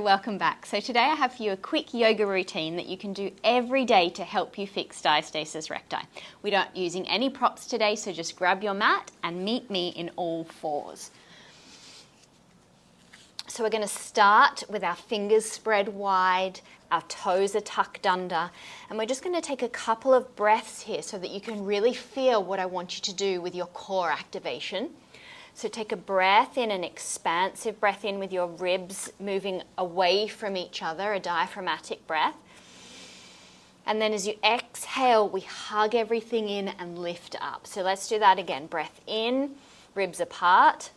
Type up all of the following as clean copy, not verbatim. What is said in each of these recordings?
welcome back. So today I have for you a quick yoga routine that you can do every day to help you fix diastasis recti. We aren't using any props today, so just grab your mat and meet me in all fours. So we're going to start with our fingers spread wide, our toes are tucked under, and we're just going to take a couple of breaths here so that you can really feel what I want you to do with your core activation. So take a breath in, an expansive breath in with your ribs moving away from each other, a diaphragmatic breath. And then as you exhale, we hug everything in and lift up. So let's do that again. Breath in, ribs apart.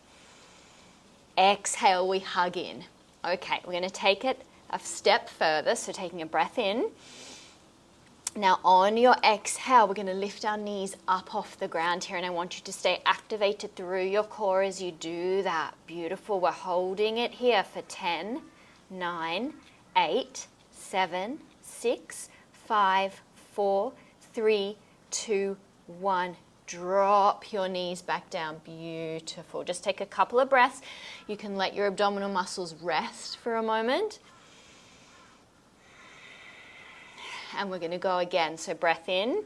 Exhale, we hug in. Okay, we're going to take it a step further. So taking a breath in. Now on your exhale, we're going to lift our knees up off the ground here, and I want you to stay activated through your core as you do that. Beautiful. We're holding it here for 10, 9, 8, 7, 6, 5, 4, 3, 2, 1. Drop your knees back down. Beautiful. Just take a couple of breaths. You can let your abdominal muscles rest for a moment. And we're going to go again. So breath in.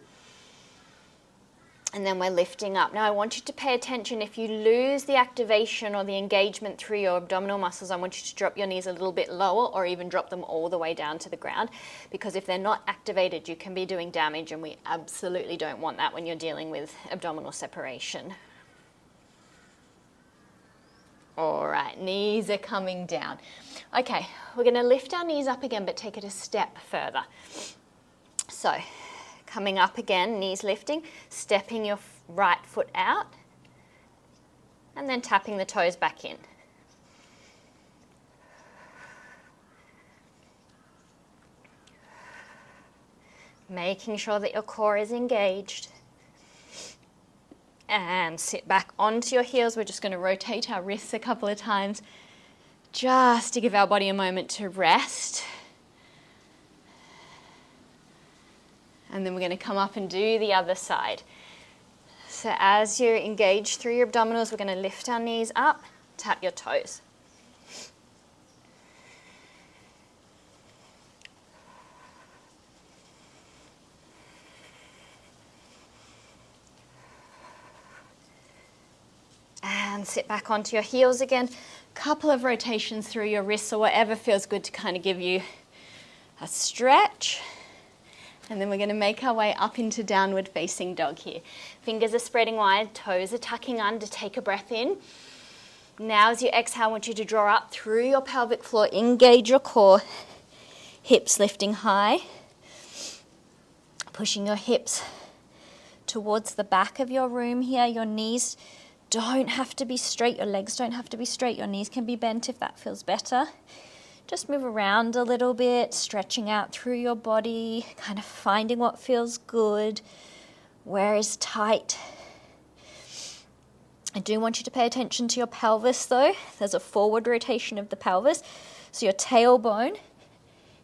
And then we're lifting up. Now I want you to pay attention. If you lose the activation or the engagement through your abdominal muscles, I want you to drop your knees a little bit lower or even drop them all the way down to the ground. Because if they're not activated, you can be doing damage, and we absolutely don't want that when you're dealing with abdominal separation. All right, knees are coming down. Okay, we're going to lift our knees up again, but take it a step further. So, coming up again, knees lifting, stepping your right foot out, and then tapping the toes back in. Making sure that your core is engaged. And sit back onto your heels. We're just going to rotate our wrists a couple of times just to give our body a moment to rest. And then we're going to come up and do the other side. So as you engage through your abdominals, we're going to lift our knees up, tap your toes. And sit back onto your heels again. Couple of rotations through your wrists or whatever feels good to kind of give you a stretch. And then we're going to make our way up into downward facing dog here. Fingers are spreading wide, toes are tucking under. Take a breath in. Now as you exhale, I want you to draw up through your pelvic floor. Engage your core. Hips lifting high. Pushing your hips towards the back of your room here. Your knees don't have to be straight. Your legs don't have to be straight. Your knees can be bent if that feels better. Just move around a little bit, stretching out through your body, kind of finding what feels good, where is tight. I do want you to pay attention to your pelvis though. There's a forward rotation of the pelvis. So your tailbone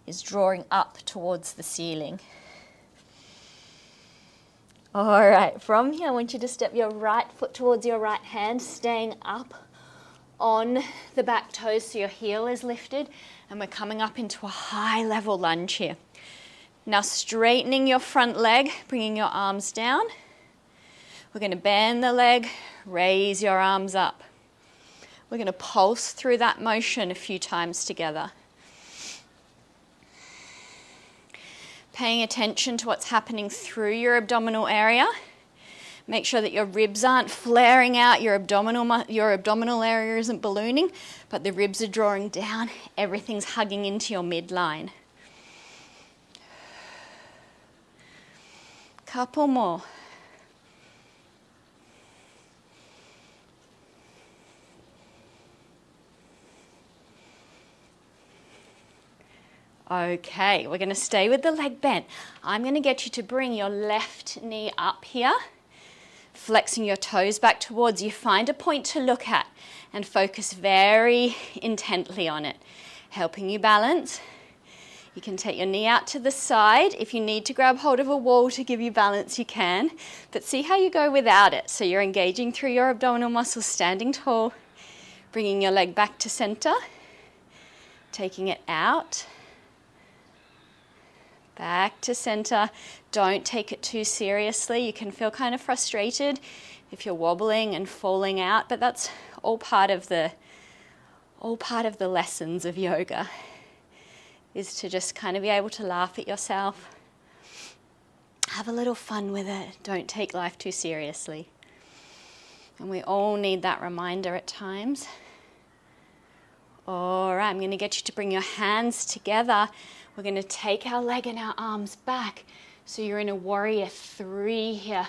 is drawing up towards the ceiling. All right, from here I want you to step your right foot towards your right hand, staying up on the back toes so your heel is lifted, and we're coming up into a high level lunge here. Now straightening your front leg, bringing your arms down. We're going to bend the leg, raise your arms up. We're going to pulse through that motion a few times together. Paying attention to what's happening through your abdominal area. Make sure that your ribs aren't flaring out, your abdominal area isn't ballooning, but the ribs are drawing down, everything's hugging into your midline. Couple more. Okay, we're going to stay with the leg bent. I'm going to get you to bring your left knee up here. Flexing your toes back towards you. Find a point to look at and focus very intently on it, helping you balance. You can take your knee out to the side. If you need to grab hold of a wall to give you balance, you can. But see how you go without it. So you're engaging through your abdominal muscles, standing tall, bringing your leg back to center, Taking it out. Back to center. Don't take it too seriously. You can feel kind of frustrated if you're wobbling and falling out, but that's all part of the lessons of yoga, is to just kind of be able to laugh at yourself. Have a little fun with it. Don't take life too seriously. And we all need that reminder at times. All right, I'm going to get you to bring your hands together. We're going to take our leg and our arms back. So you're in a warrior 3 here,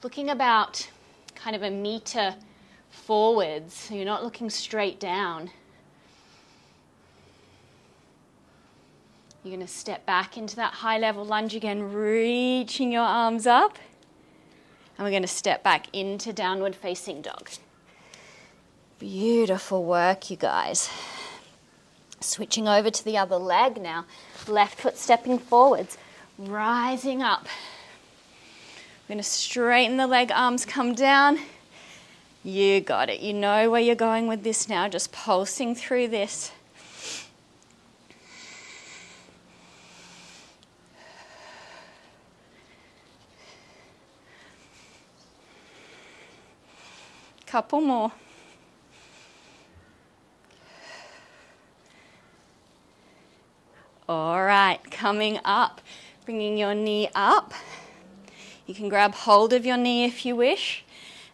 looking about kind of a meter forwards. So you're not looking straight down. You're going to step back into that high level lunge again, reaching your arms up. And we're going to step back into downward facing dog. Beautiful work, you guys. Switching over to the other leg now. Left foot stepping forwards, rising up. We're going to straighten the leg, arms come down. You got it. You know where you're going with this now, just pulsing through this. Couple more. All right, coming up, bringing your knee up. You can grab hold of your knee if you wish,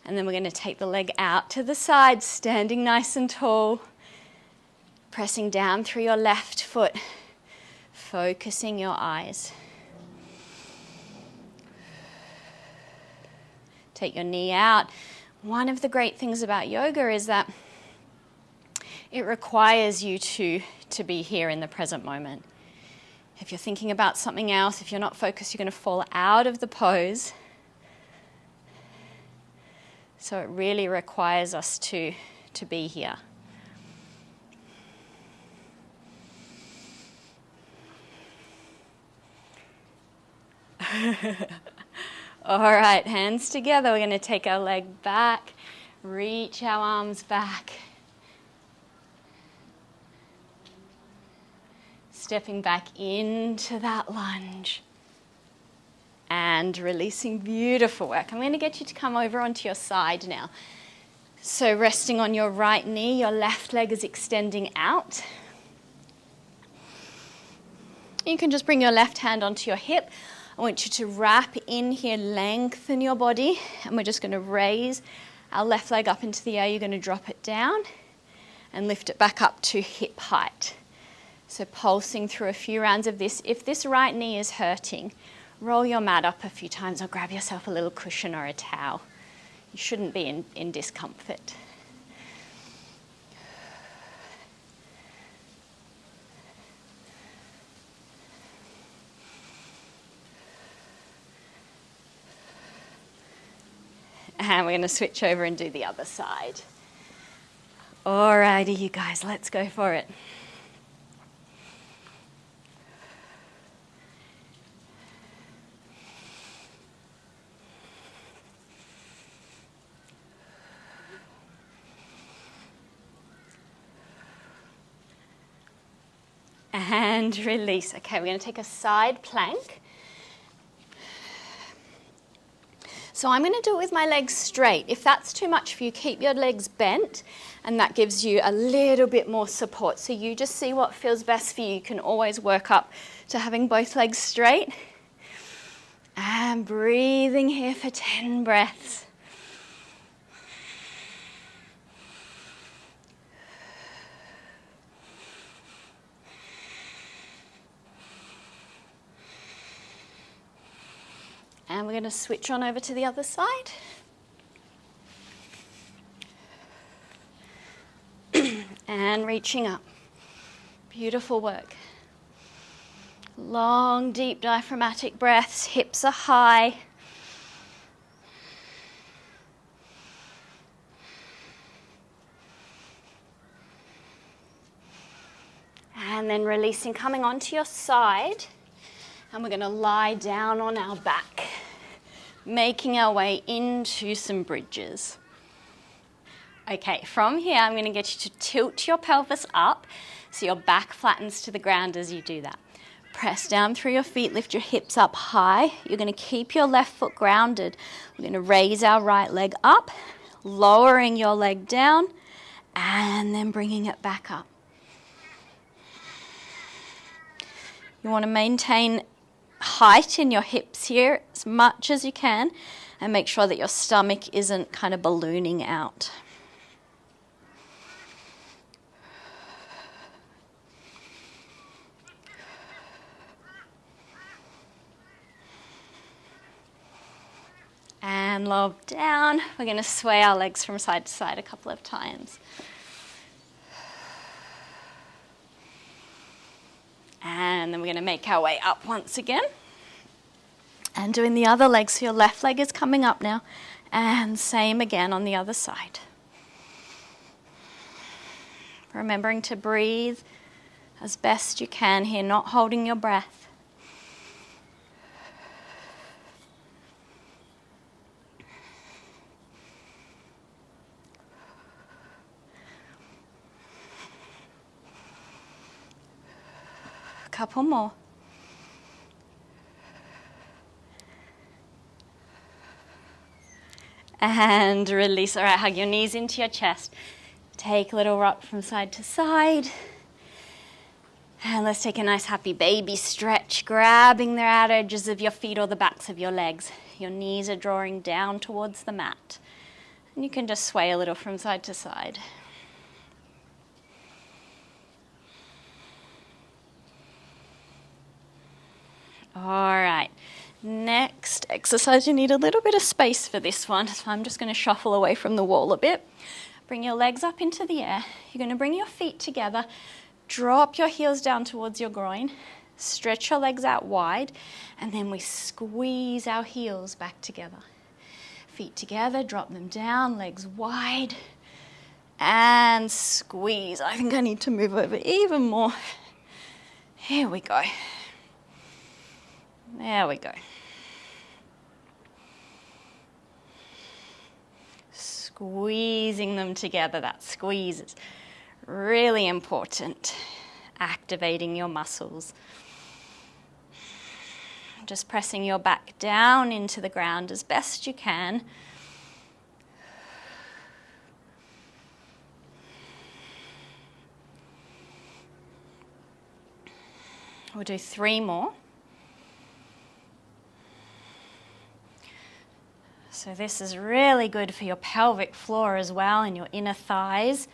and then we're going to take the leg out to the side, standing nice and tall, pressing down through your left foot, focusing your eyes. Take your knee out. One of the great things about yoga is that it requires you to be here in the present moment. If you're thinking about something else, if you're not focused, you're going to fall out of the pose. So it really requires us to be here. All right, hands together. We're going to take our leg back, reach our arms back. Stepping back into that lunge. And releasing. Beautiful work. I'm going to get you to come over onto your side now. So resting on your right knee, your left leg is extending out. You can just bring your left hand onto your hip. I want you to wrap in here, lengthen your body, and we're just going to raise our left leg up into the air. You're going to drop it down and lift it back up to hip height. So pulsing through a few rounds of this. If this right knee is hurting, roll your mat up a few times or grab yourself a little cushion or a towel. You shouldn't be in discomfort. And we're going to switch over and do the other side. Alrighty, you guys, let's go for it. And release. Okay, we're going to take a side plank. So I'm going to do it with my legs straight. If that's too much for you, keep your legs bent, and that gives you a little bit more support. So you just see what feels best for you. You can always work up to having both legs straight. And breathing here for 10 breaths. And we're going to switch on over to the other side. And reaching up. Beautiful work. Long, deep diaphragmatic breaths. Hips are high. And then releasing, coming onto your side. And we're going to lie down on our back, making our way into some bridges. Okay, from here I'm going to get you to tilt your pelvis up so your back flattens to the ground as you do that. Press down through your feet, lift your hips up high. You're going to keep your left foot grounded. We're going to raise our right leg up, lowering your leg down, and then bringing it back up. You want to maintain height in your hips here as much as you can, and make sure that your stomach isn't kind of ballooning out. And lower down. We're going to sway our legs from side to side a couple of times. And then we're going to make our way up once again. And doing the other leg, so your left leg is coming up now. And same again on the other side. Remembering to breathe as best you can here, not holding your breath. Couple more. And release. All right, hug your knees into your chest. Take a little rock from side to side. And let's take a nice happy baby stretch, grabbing the outer edges of your feet or the backs of your legs. Your knees are drawing down towards the mat. And you can just sway a little from side to side. All right, next exercise, you need a little bit of space for this one, so I'm just going to shuffle away from the wall a bit. Bring your legs up into the air. You're going to bring your feet together, drop your heels down towards your groin, stretch your legs out wide, and then we squeeze our heels back together. Feet together, drop them down, legs wide, and squeeze. I think I need to move over even more. Here we go. There we go. Squeezing them together. That squeeze is really important. Activating your muscles. Just pressing your back down into the ground as best you can. We'll do 3 more. So this is really good for your pelvic floor as well and your inner thighs.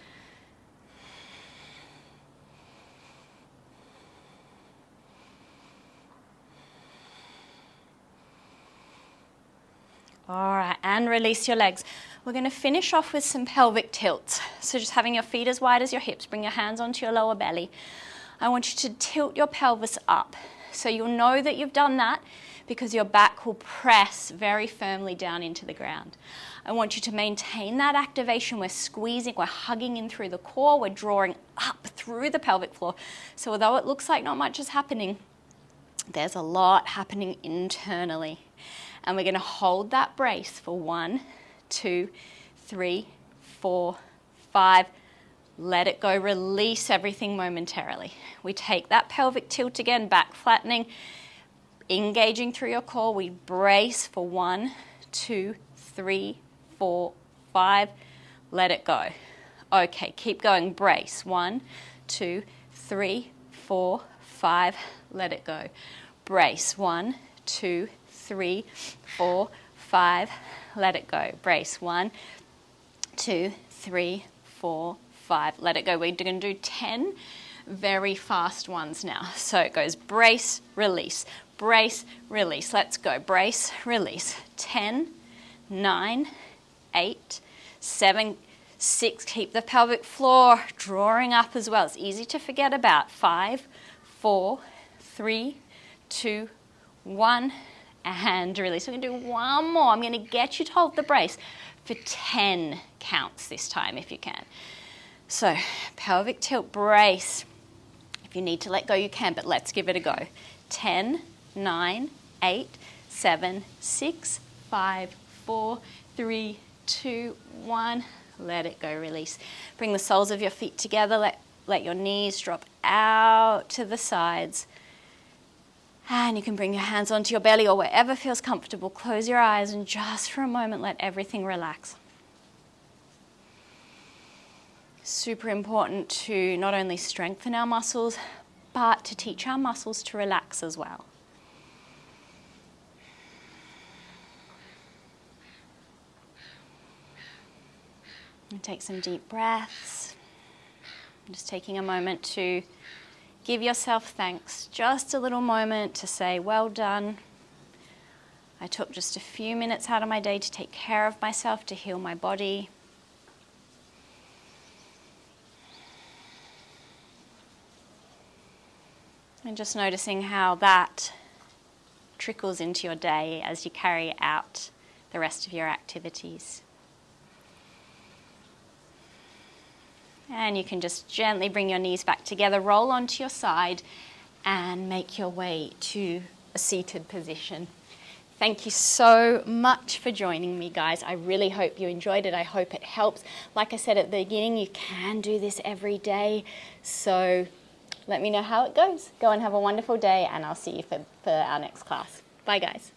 All right, and release your legs. We're going to finish off with some pelvic tilts. So just having your feet as wide as your hips, bring your hands onto your lower belly. I want you to tilt your pelvis up. So you'll know that you've done that because your back will press very firmly down into the ground. I want you to maintain that activation. We're squeezing, we're hugging in through the core, we're drawing up through the pelvic floor. So although it looks like not much is happening, there's a lot happening internally. And we're going to hold that brace for 1, 2, 3, 4, 5. Let it go, release everything momentarily. We take that pelvic tilt again, back flattening, engaging through your core. We brace for 1, 2, 3, 4, 5. Let it go. Okay, keep going. Brace. 1, 2, 3, 4, 5. Let it go. Brace. 1, 2, 3, 4, 5. Let it go. Brace. 1, 2, 3, 4, 5. Let it go. We're going to do 10 very fast ones now. So it goes brace, release, brace, release. Let's go. Brace, release. 10, 9, 8, 7, 6. Keep the pelvic floor drawing up as well. It's easy to forget about. 5, 4, 3, 2, 1, and release. We're going to do one more. I'm going to get you to hold the brace for 10 counts this time if you can. So pelvic tilt, brace. If you need to let go, you can, but let's give it a go. 10, 9, 8, 7, 6, 5, 4, 3, 2, 1. Let it go, release. Bring the soles of your feet together, let your knees drop out to the sides. And you can bring your hands onto your belly or wherever feels comfortable. Close your eyes and just for a moment let everything relax. Super important to not only strengthen our muscles, but to teach our muscles to relax as well. And take some deep breaths. Just taking a moment to give yourself thanks. Just a little moment to say, well done. I took just a few minutes out of my day to take care of myself, to heal my body. And just noticing how that trickles into your day as you carry out the rest of your activities. And you can just gently bring your knees back together, roll onto your side, and make your way to a seated position. Thank you so much for joining me, guys. I really hope you enjoyed it. I hope it helps. Like I said at the beginning, you can do this every day. So let me know how it goes. Go and have a wonderful day, and I'll see you for our next class. Bye, guys.